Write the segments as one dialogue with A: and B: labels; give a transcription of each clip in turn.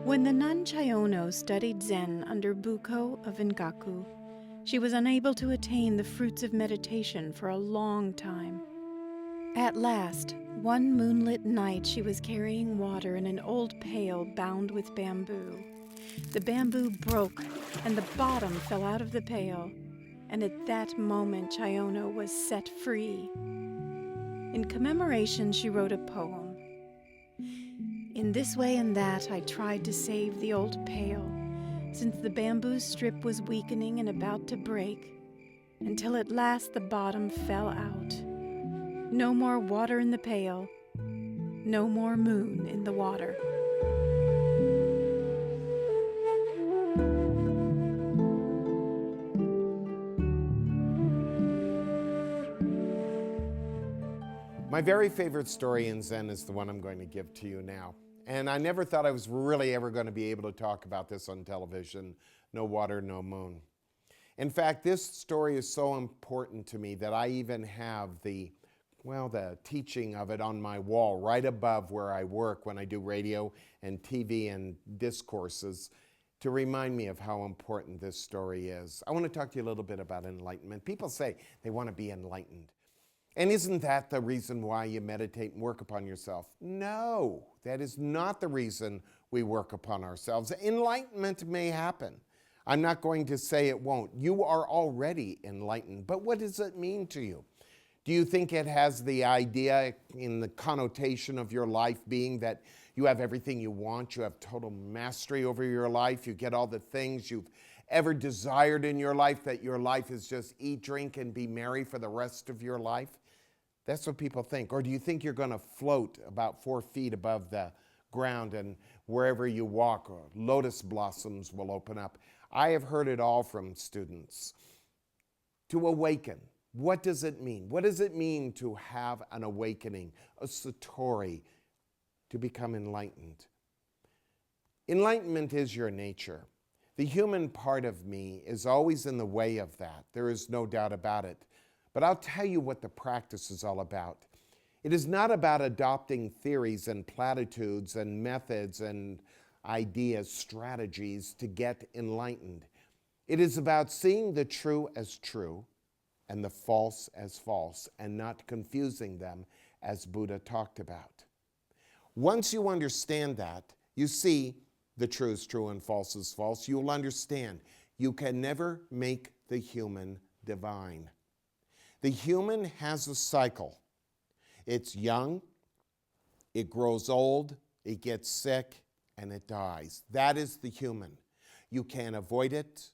A: When the nun Chayono studied Zen under Buko of Engaku, she was unable to attain the fruits of meditation for a long time. At last, one moonlit night, she was carrying water in an old pail bound with bamboo. The bamboo broke, and the bottom fell out of the pail, and at that moment Chayono was set free. In commemoration, she wrote a poem. In this way and that, I tried to save the old pail, since the bamboo strip was weakening and about to break, until at last the bottom fell out. No more water in the pail, no more moon in the water.
B: My very favorite story in Zen is the one I'm going to give to you now. And I never thought I was really ever going to be able to talk about this on television. No water, no moon. In fact, this story is so important to me that I even have the teaching of it on my wall right above where I work when I do radio and TV and discourses to remind me of how important this story is. I want to talk to you a little bit about enlightenment. People say they want to be enlightened. And isn't that the reason why you meditate and work upon yourself? No, that is not the reason we work upon ourselves. Enlightenment may happen. I'm not going to say it won't. You are already enlightened. But what does it mean to you? Do you think it has the idea in the connotation of your life being that you have everything you want, you have total mastery over your life, you get all the things you've ever desired in your life, that your life is just eat, drink, and be merry for the rest of your life? That's what people think. Or do you think you're going to float about 4 feet above the ground and wherever you walk, lotus blossoms will open up? I have heard it all from students. To awaken, what does it mean? What does it mean to have an awakening, a satori, to become enlightened? Enlightenment is your nature. The human part of me is always in the way of that. There is no doubt about it. But I'll tell you what the practice is all about. It is not about adopting theories and platitudes and methods and ideas, strategies to get enlightened. It is about seeing the true as true and the false as false and not confusing them as Buddha talked about. Once you understand that, you see the true is true and false is false, you'll understand you can never make the human divine. The human has a cycle. It's young, it grows old, it gets sick, and it dies. That is the human. You can't avoid it,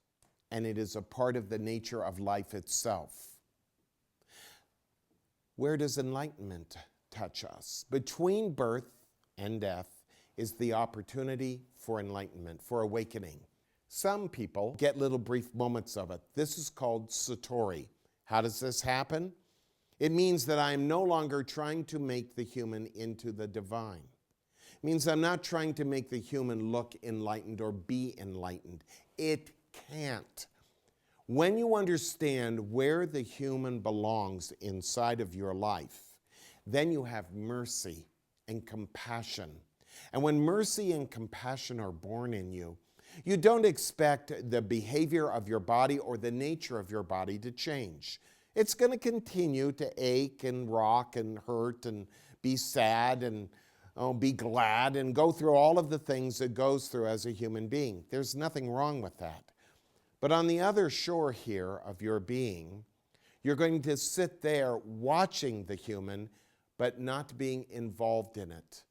B: and it is a part of the nature of life itself. Where does enlightenment touch us? Between birth and death is the opportunity for enlightenment, for awakening. Some people get little brief moments of it. This is called satori. How does this happen? It means that I am no longer trying to make the human into the divine. It means I'm not trying to make the human look enlightened or be enlightened. It can't. When you understand where the human belongs inside of your life, then you have mercy and compassion. And when mercy and compassion are born in you, you don't expect the behavior of your body or the nature of your body to change. It's going to continue to ache and rock and hurt and be sad and be glad and go through all of the things it goes through as a human being. There's nothing wrong with that. But on the other shore here of your being, you're going to sit there watching the human, but not being involved in it,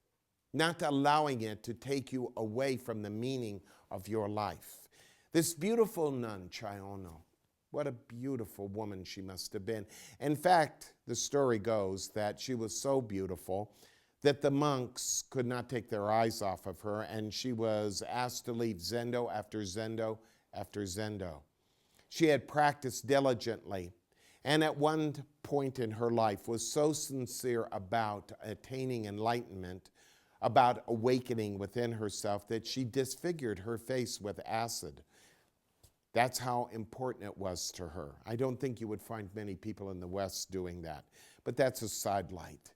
B: not allowing it to take you away from the meaning of your life. This beautiful nun, Chayono, what a beautiful woman she must have been. In fact, the story goes that she was so beautiful that the monks could not take their eyes off of her, and she was asked to leave zendo after zendo after zendo. She had practiced diligently, and at one point in her life was so sincere about attaining enlightenment, about awakening within herself, that she disfigured her face with acid. That's how important it was to her. I don't think you would find many people in the West doing that, but that's a sidelight.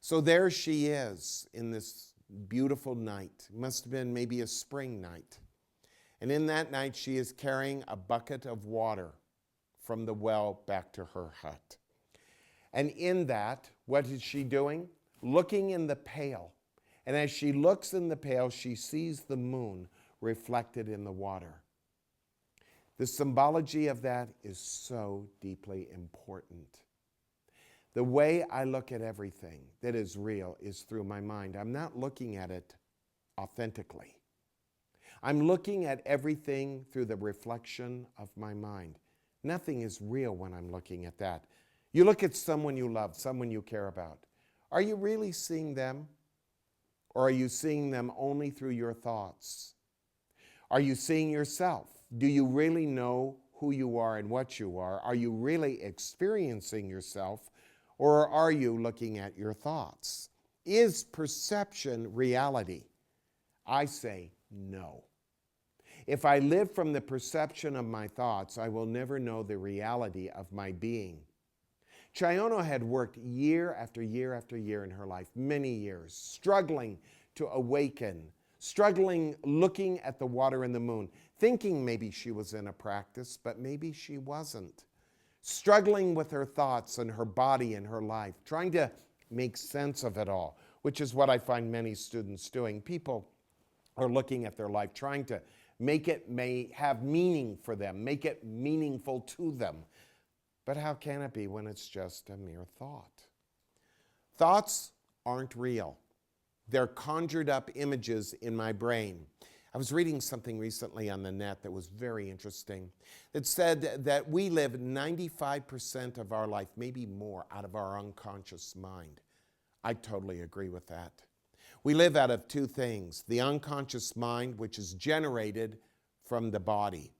B: So there she is in this beautiful night. It must have been maybe a spring night. And in that night, she is carrying a bucket of water from the well back to her hut. And in that, what is she doing? Looking in the pail. And as she looks in the pail, she sees the moon reflected in the water. The symbology of that is so deeply important. The way I look at everything that is real is through my mind. I'm not looking at it authentically. I'm looking at everything through the reflection of my mind. Nothing is real when I'm looking at that. You look at someone you love, someone you care about. Are you really seeing them? Or are you seeing them only through your thoughts? Are you seeing yourself? Do you really know who you are and what you are? Are you really experiencing yourself? Or are you looking at your thoughts? Is perception reality? I say no. If I live from the perception of my thoughts, I will never know the reality of my being. Chayono had worked year after year after year in her life, many years, struggling to awaken, struggling looking at the water and the moon, thinking maybe she was in a practice, but maybe she wasn't. Struggling with her thoughts and her body and her life, trying to make sense of it all, which is what I find many students doing. People are looking at their life, trying to make it may have meaning for them, make it meaningful to them. But how can it be when it's just a mere thought? Thoughts aren't real. They're conjured up images in my brain. I was reading something recently on the net that was very interesting. It said that we live 95% of our life, maybe more, out of our unconscious mind. I totally agree with that. We live out of two things: the unconscious mind, which is generated from the body.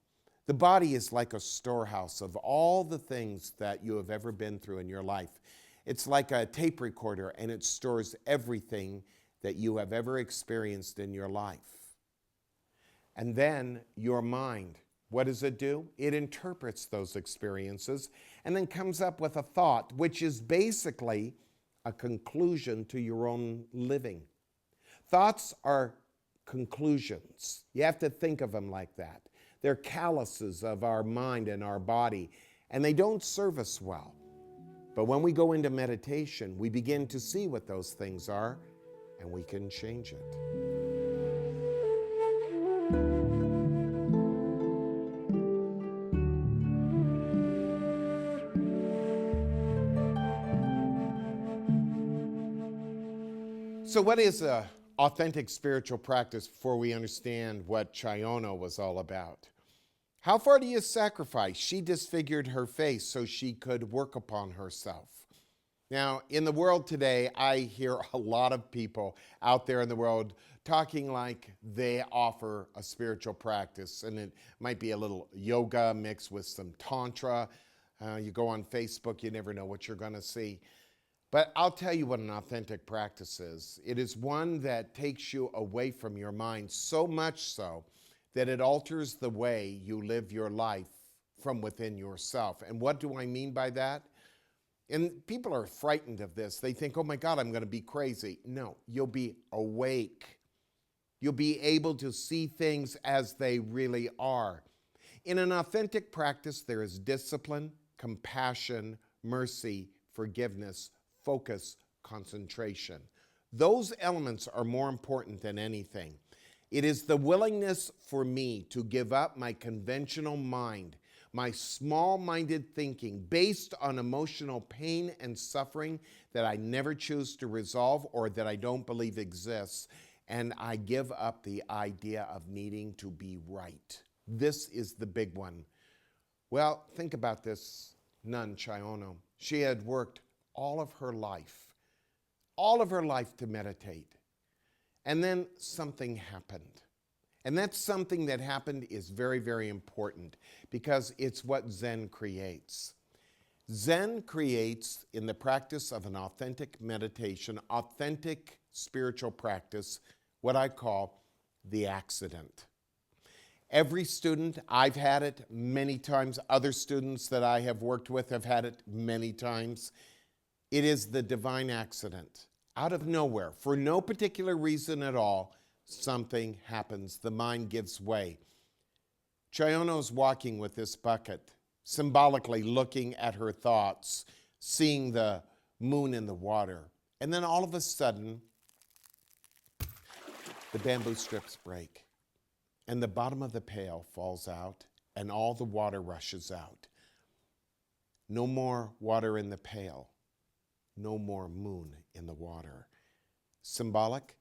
B: The body is like a storehouse of all the things that you have ever been through in your life. It's like a tape recorder, and it stores everything that you have ever experienced in your life. And then your mind, what does it do? It interprets those experiences and then comes up with a thought, which is basically a conclusion to your own living. Thoughts are conclusions. You have to think of them like that. They're calluses of our mind and our body, and they don't serve us well. But when we go into meditation, we begin to see what those things are, and we can change it. So what is an authentic spiritual practice before we understand what Chayono was all about? How far do you sacrifice? She disfigured her face so she could work upon herself. Now, in the world today, I hear a lot of people out there in the world talking like they offer a spiritual practice, and it might be a little yoga mixed with some tantra. You go on Facebook, you never know what you're going to see. But I'll tell you what an authentic practice is. It is one that takes you away from your mind, so much so that it alters the way you live your life from within yourself. And what do I mean by that? And people are frightened of this. They think, oh my God, I'm going to be crazy. No, you'll be awake. You'll be able to see things as they really are. In an authentic practice, there is discipline, compassion, mercy, forgiveness, focus, concentration. Those elements are more important than anything. It is the willingness for me to give up my conventional mind, my small-minded thinking based on emotional pain and suffering that I never choose to resolve or that I don't believe exists, and I give up the idea of needing to be right. This is the big one. Well, think about this nun, Chayono. She had worked all of her life all of her life to meditate. And then something happened. And that something that happened is very, very important because it's what Zen creates. Zen creates, in the practice of an authentic meditation, authentic spiritual practice, what I call the accident. Every student, I've had it many times. Other students that I have worked with have had it many times. It is the divine accident. Out of nowhere, for no particular reason at all, something happens. The mind gives way. Chayono's walking with this bucket, symbolically looking at her thoughts, seeing the moon in the water. And then all of a sudden, the bamboo strips break, and the bottom of the pail falls out, and all the water rushes out. No more water in the pail. No more moon in the water. Symbolic?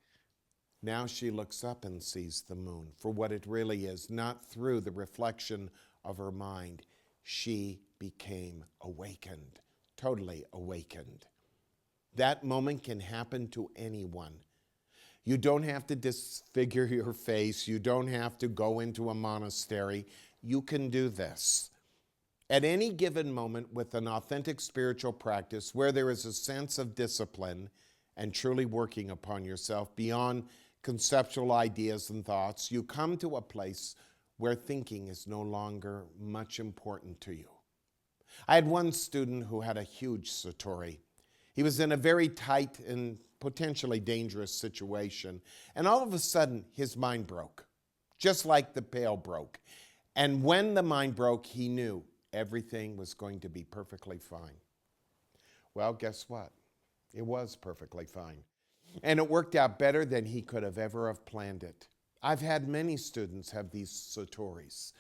B: Now she looks up and sees the moon for what it really is, not through the reflection of her mind. She became awakened, totally awakened. That moment can happen to anyone. You don't have to disfigure your face. You don't have to go into a monastery. You can do this. At any given moment with an authentic spiritual practice where there is a sense of discipline and truly working upon yourself beyond conceptual ideas and thoughts, you come to a place where thinking is no longer much important to you. I had one student who had a huge satori. He was in a very tight and potentially dangerous situation, and all of a sudden his mind broke, just like the pail broke. And when the mind broke, he knew everything was going to be perfectly fine. Well, guess what? It was perfectly fine. And it worked out better than he could have ever have planned it. I've had many students have these satoris.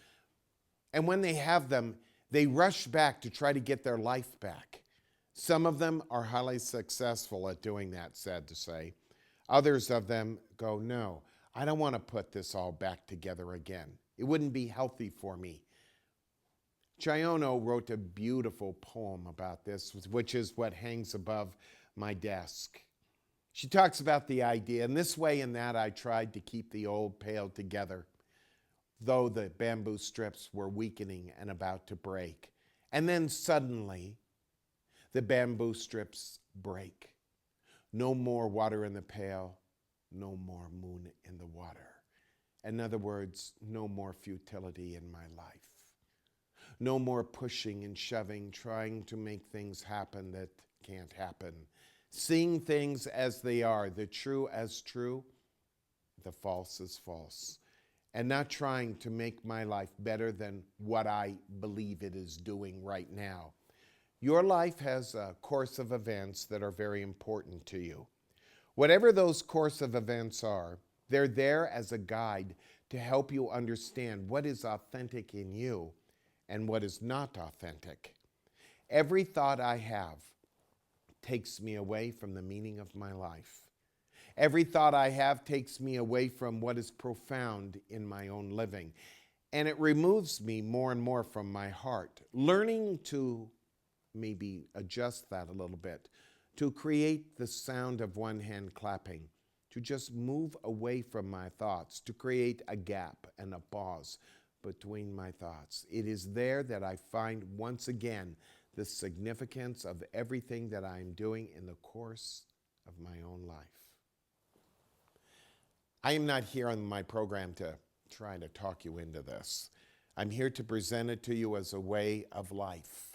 B: And when they have them, they rush back to try to get their life back. Some of them are highly successful at doing that, sad to say. Others of them go, no, I don't want to put this all back together again. It wouldn't be healthy for me. Chayono wrote a beautiful poem about this, which is what hangs above my desk. She talks about the idea, and this way and that I tried to keep the old pail together, though the bamboo strips were weakening and about to break. And then suddenly, the bamboo strips break. No more water in the pail, no more moon in the water. In other words, no more futility in my life. No more pushing and shoving, trying to make things happen that can't happen. Seeing things as they are, the true as true, the false as false. And not trying to make my life better than what I believe it is doing right now. Your life has a course of events that are very important to you. Whatever those course of events are, they're there as a guide to help you understand what is authentic in you and what is not authentic. Every thought I have takes me away from the meaning of my life. Every thought I have takes me away from what is profound in my own living. And it removes me more and more from my heart. Learning to maybe adjust that a little bit, to create the sound of one hand clapping, to just move away from my thoughts, to create a gap and a pause between my thoughts. It is there that I find once again the significance of everything that I am doing in the course of my own life. I am not here on my program to try to talk you into this. I'm here to present it to you as a way of life.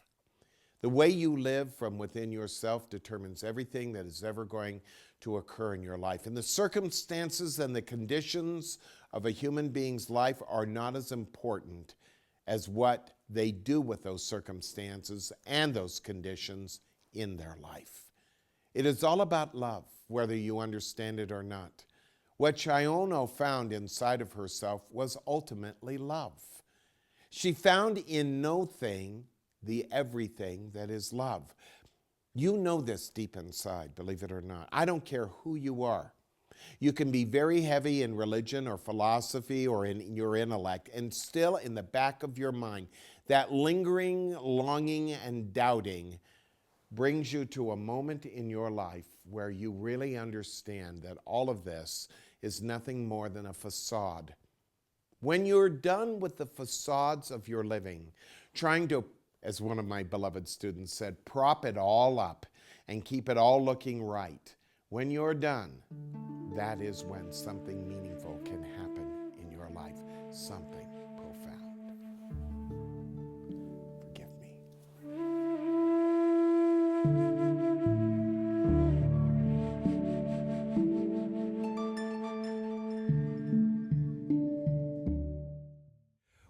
B: The way you live from within yourself determines everything that is ever going to occur in your life. And the circumstances and the conditions of a human being's life are not as important as what they do with those circumstances and those conditions in their life. It is all about love, whether you understand it or not. What Chayono found inside of herself was ultimately love. She found in no thing the everything that is love. You know this deep inside, believe it or not. I don't care who you are. You can be very heavy in religion or philosophy or in your intellect, and still in the back of your mind, that lingering longing and doubting brings you to a moment in your life where you really understand that all of this is nothing more than a facade. When you're done with the facades of your living, trying to, as one of my beloved students said, prop it all up and keep it all looking right, when you're done, that is when something meaningful can happen in your life, something profound. Forgive me.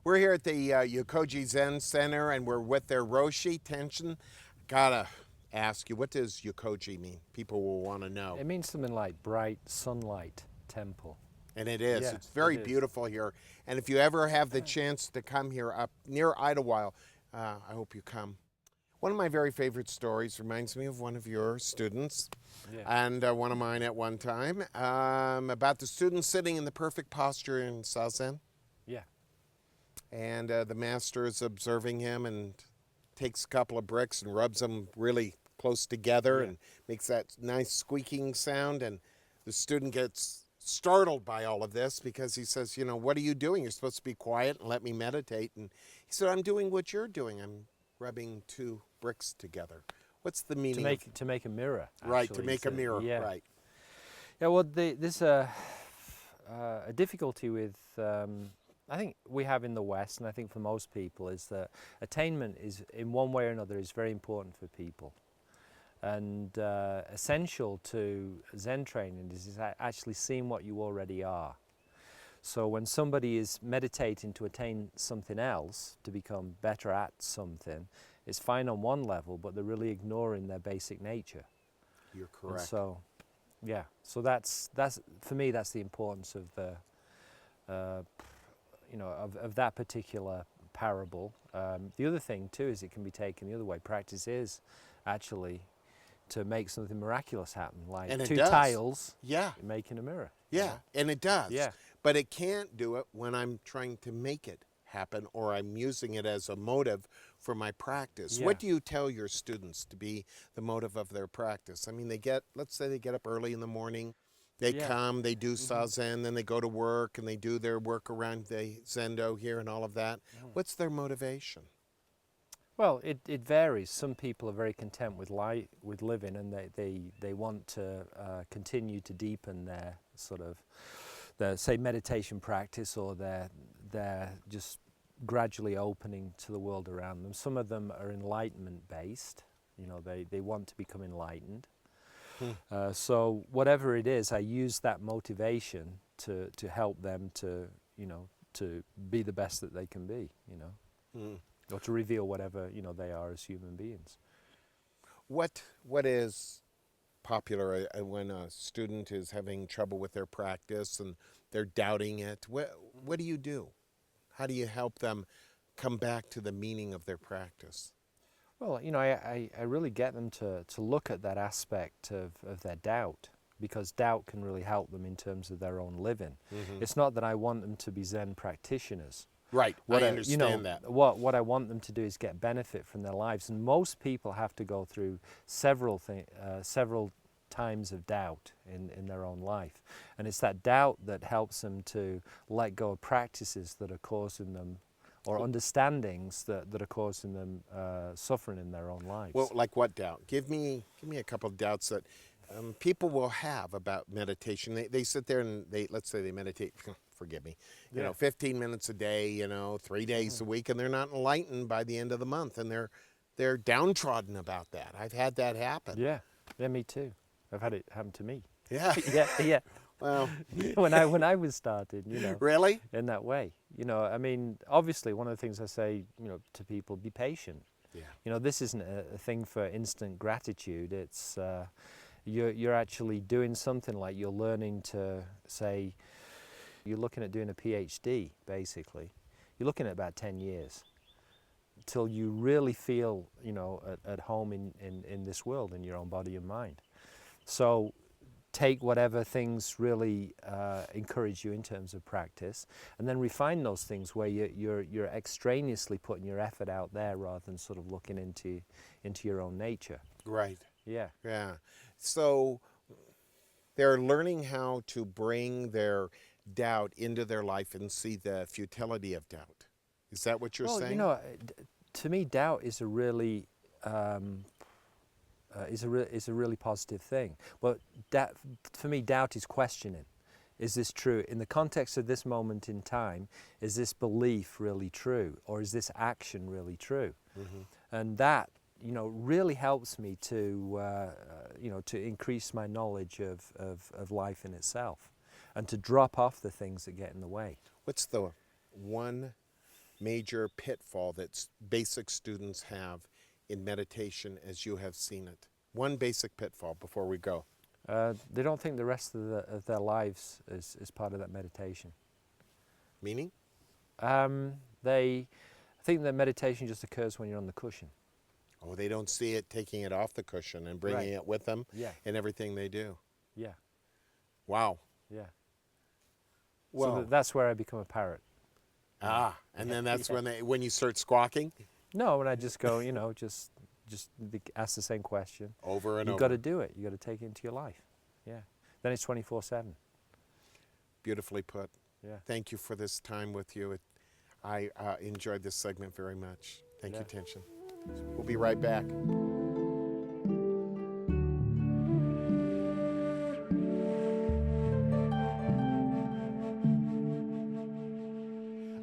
B: We're here at the Yokoji Zen Center, and we're with their Roshi Tenshin. Gotta ask you, what does Yokoji mean? People will want to know.
C: It means something like bright sunlight temple.
B: And it is.
C: Yeah,
B: It's very
C: it is.
B: beautiful here. And if you ever have the chance to come here up near Idlewild, I hope you come. One of my very favorite stories reminds me of one of your students,
C: Yeah.
B: and one of mine at one time, about the student sitting in the perfect posture in Zazen.
C: Yeah.
B: And the master is observing him and takes a couple of bricks and rubs them really close together and makes that nice squeaking sound. And the student gets startled by all of this because he says, you know, what are you doing? You're supposed to be quiet and let me meditate. And he said, I'm doing what you're doing. I'm rubbing two bricks together. What's the meaning?
C: To make a mirror.
B: Right, to
C: actually,
B: make a mirror,
C: yeah.
B: right.
C: Yeah, well, there's a difficulty with, I think we have in the West, and I think for most people, is that attainment is, in one way or another, is very important for people. And essential to Zen training is actually seeing what you already are. So when somebody is meditating to attain something else, to become better at something, it's fine on one level, but they're really ignoring their basic nature.
B: You're
C: And
B: correct.
C: so, yeah. So that's for me. That's the importance of the, of that particular parable. The other thing too is it can be taken the other way. Practice is actually to make something miraculous happen, like
B: And it
C: two
B: does.
C: tiles
B: Yeah.
C: making a mirror.
B: Yeah, and it does.
C: Yeah.
B: But it can't do it when I'm trying to make it happen or I'm using it as a motive for my practice.
C: Yeah.
B: What do you tell your students to be the motive of their practice? I mean, let's say they get up early in the morning, they
C: Yeah.
B: come, they do Zazen, then they go to work and they do their work around the Zendo here and all of that. What's their motivation?
C: Well, it varies. Some people are very content with living, and they want to continue to deepen their sort of, say, meditation practice, or they're just gradually opening to the world around them. Some of them are enlightenment based. You know, they want to become enlightened. So whatever it is, I use that motivation to help them to be the best that they can be. Or to reveal whatever they are as human beings.
B: What is popular when a student is having trouble with their practice and they're doubting it? What do you do? How do you help them come back to the meaning of their practice?
C: Well, I really get them to look at that aspect of their doubt, because doubt can really help them in terms of their own living. It's not that I want them to be Zen practitioners.
B: Right, I understand that.
C: What I want them to do is get benefit from their lives, and most people have to go through several times of doubt in their own life, and it's that doubt that helps them to let go of practices that are causing them, or understandings that are causing them suffering in their own lives.
B: Well, like what doubt? Give me a couple of doubts that people will have about meditation. They sit there and let's say they meditate. Forgive me, 15 minutes a day, 3 days a week, and they're not enlightened by the end of the month, and they're downtrodden about that. I've had that happen.
C: Yeah, me too. I've had it happen to me.
B: Yeah.
C: yeah.
B: Well,
C: when I was started,
B: really?
C: in that way, I mean, obviously, one of the things I say, to people, be patient.
B: Yeah.
C: This isn't a thing for instant gratitude. It's you're actually doing something, like you're learning to say. You're looking at doing a PhD, basically. You're looking at about 10 years till you really feel, at home in this world, in your own body and mind. So take whatever things really encourage you in terms of practice, and then refine those things where you're extraneously putting your effort out there rather than sort of looking into your own nature.
B: Right.
C: Yeah.
B: Yeah. So they're learning how to bring their doubt into their life and see the futility of doubt. Is that what you're
C: Well,
B: saying?
C: to me, doubt is a really is a really positive thing. But for me, doubt is questioning. Is this true? In the context of this moment in time, is this belief really true? Or is this action really true?
B: Mm-hmm.
C: And that, really helps me to, to increase my knowledge of life in itself and to drop off the things that get in the way.
B: What's the one major pitfall that basic students have in meditation as you have seen it? One basic pitfall before we go.
C: They don't think the rest of their lives is part of that meditation.
B: Meaning?
C: They think that meditation just occurs when you're on the cushion.
B: Oh, they don't see it taking it off the cushion and bringing
C: Right.
B: it with them
C: Yeah.
B: in everything they do.
C: Yeah.
B: Wow.
C: Yeah.
B: Well,
C: So that's where I become a parrot.
B: and then that's
C: Yeah.
B: when you start squawking
C: No, when I just go, just ask the same question.
B: over and
C: You've
B: over.
C: got to do it. You've got to take it into your life. Yeah. Then it's 24/7.
B: Beautifully put.
C: Yeah.
B: Thank you for this time with you. I enjoyed this segment very much. Thank you,
C: Yeah.
B: Tension. We'll be right back.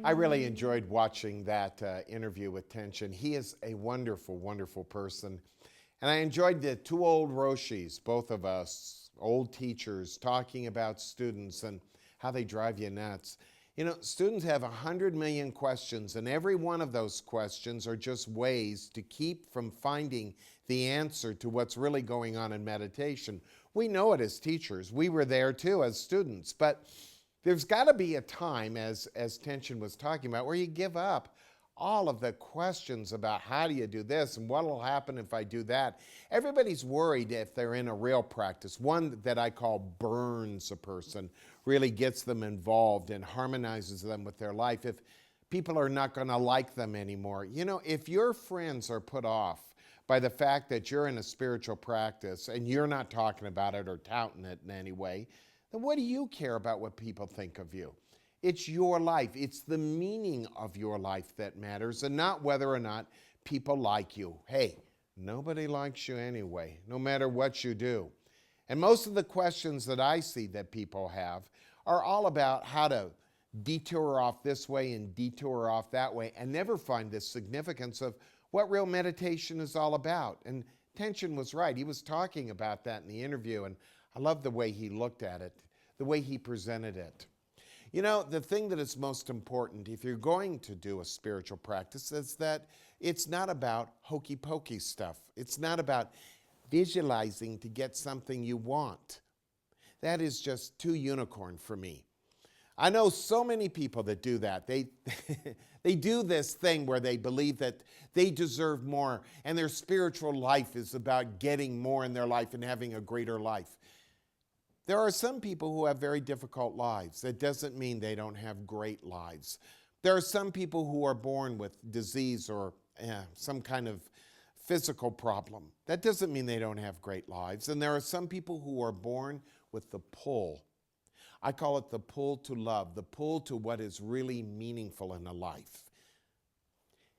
B: I really enjoyed watching that interview with Tension. He is a wonderful, wonderful person. And I enjoyed the two old Roshis, both of us, old teachers, talking about students and how they drive you nuts. Students have 100 million questions, and every one of those questions are just ways to keep from finding the answer to what's really going on in meditation. We know it as teachers. We were there too as students, but there's got to be a time, as Tension was talking about, where you give up all of the questions about how do you do this and what will happen if I do that. Everybody's worried if they're in a real practice. One that I call burns a person, really gets them involved and harmonizes them with their life. If people are not going to like them anymore. If your friends are put off by the fact that you're in a spiritual practice and you're not talking about it or touting it in any way, then what do you care about what people think of you? It's your life. It's the meaning of your life that matters and not whether or not people like you. Hey, nobody likes you anyway, no matter what you do. And most of the questions that I see that people have are all about how to detour off this way and detour off that way and never find the significance of what real meditation is all about. And Tension was right. He was talking about that in the interview, and I love the way he looked at it, the way he presented it. The thing that is most important if you're going to do a spiritual practice is that it's not about hokey pokey stuff. It's not about visualizing to get something you want. That is just too unicorn for me. I know so many people that do that. They do this thing where they believe that they deserve more and their spiritual life is about getting more in their life and having a greater life. There are some people who have very difficult lives. That doesn't mean they don't have great lives. There are some people who are born with disease or some kind of physical problem. That doesn't mean they don't have great lives. And there are some people who are born with the pull. I call it the pull to love, the pull to what is really meaningful in a life.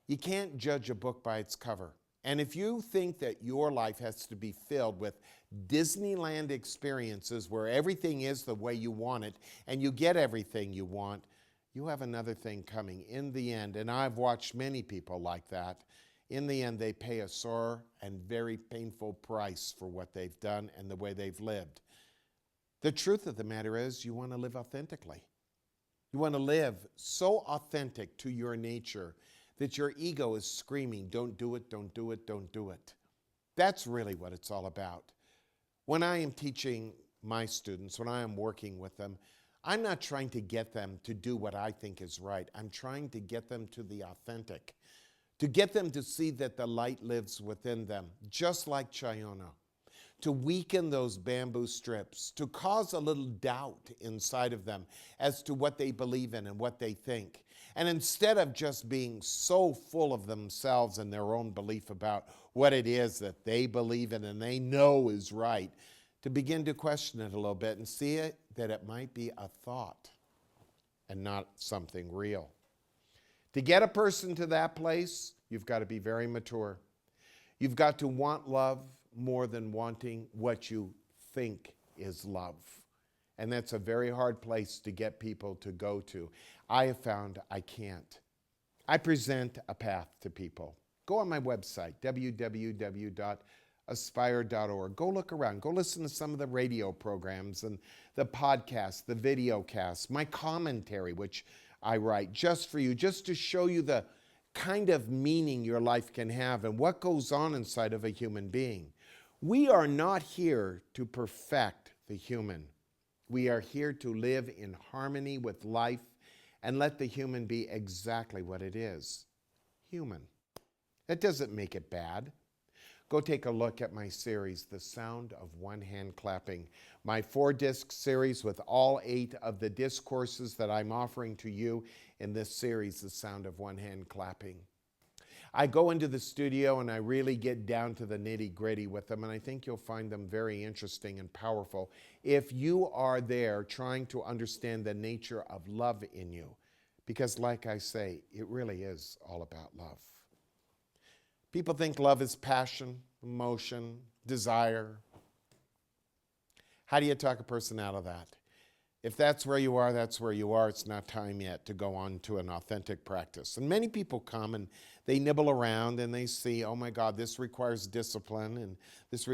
B: You can't judge a book by its cover. And if you think that your life has to be filled with Disneyland experiences where everything is the way you want it and you get everything you want, you have another thing coming in the end. And I've watched many people like that. In the end, they pay a sore and very painful price for what they've done and the way they've lived. The truth of the matter is you want to live authentically. You want to live so authentic to your nature that your ego is screaming, don't do it, don't do it, don't do it. That's really what it's all about. When I am teaching my students, when I am working with them, I'm not trying to get them to do what I think is right. I'm trying to get them to the authentic, to get them to see that the light lives within them, just like Chayono, to weaken those bamboo strips, to cause a little doubt inside of them as to what they believe in and what they think. And instead of just being so full of themselves and their own belief about what it is that they believe in and they know is right, to begin to question it a little bit and see it that it might be a thought and not something real. To get a person to that place, you've got to be very mature. You've got to want love more than wanting what you think is love. And that's a very hard place to get people to go to. I have found I can't. I present a path to people. Go on my website, www.aspire.org. Go look around. Go listen to some of the radio programs and the podcasts, the video casts, my commentary, which I write just for you, just to show you the kind of meaning your life can have and what goes on inside of a human being. We are not here to perfect the human. We are here to live in harmony with life and let the human be exactly what it is, human. That doesn't make it bad. Go take a look at my series, The Sound of One Hand Clapping, my 4-disc series with all 8 of the discourses that I'm offering to you in this series, The Sound of One Hand Clapping. I go into the studio and I really get down to the nitty-gritty with them, and I think you'll find them very interesting and powerful if you are there trying to understand the nature of love in you. Because like I say, it really is all about love. People think love is passion, emotion, desire. How do you talk a person out of that? If that's where you are, that's where you are. It's not time yet to go on to an authentic practice. And many people come and they nibble around and they see, oh my God, this requires discipline, and this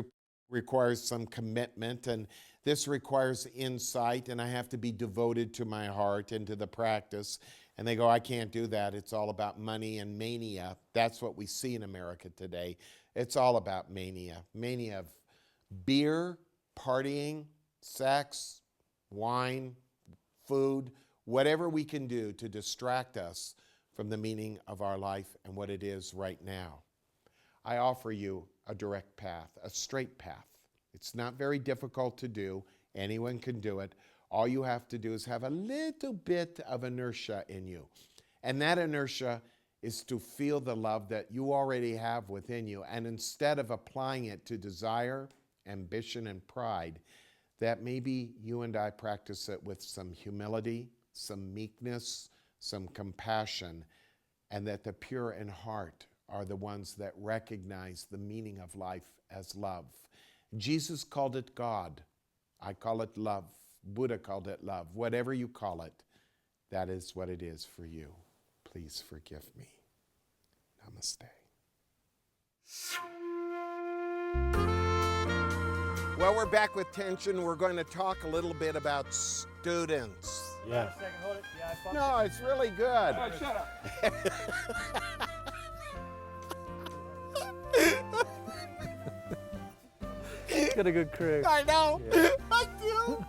B: requires some commitment, and this requires insight, and I have to be devoted to my heart and to the practice. And they go, I can't do that. It's all about money and mania. That's what we see in America today. It's all about mania. Mania of beer, partying, sex, wine, food, whatever we can do to distract us from the meaning of our life and what it is right now. I offer you a direct path, a straight path. It's not very difficult to do. Anyone can do it. All you have to do is have a little bit of inertia in you. And that inertia is to feel the love that you already have within you. And instead of applying it to desire, ambition, and pride, that maybe you and I practice it with some humility, some meekness, some compassion, and that the pure in heart are the ones that recognize the meaning of life as love. Jesus called it God. I call it love. Buddha called it love. Whatever you call it, that is what it is for you. Please forgive me. Namaste. Well, we're back with tension. We're going to talk a little bit about students.
C: Yeah.
B: No, it's really good.
D: Oh, shut up.
C: Got a good crew.
B: I know.
C: Yeah.
B: I do.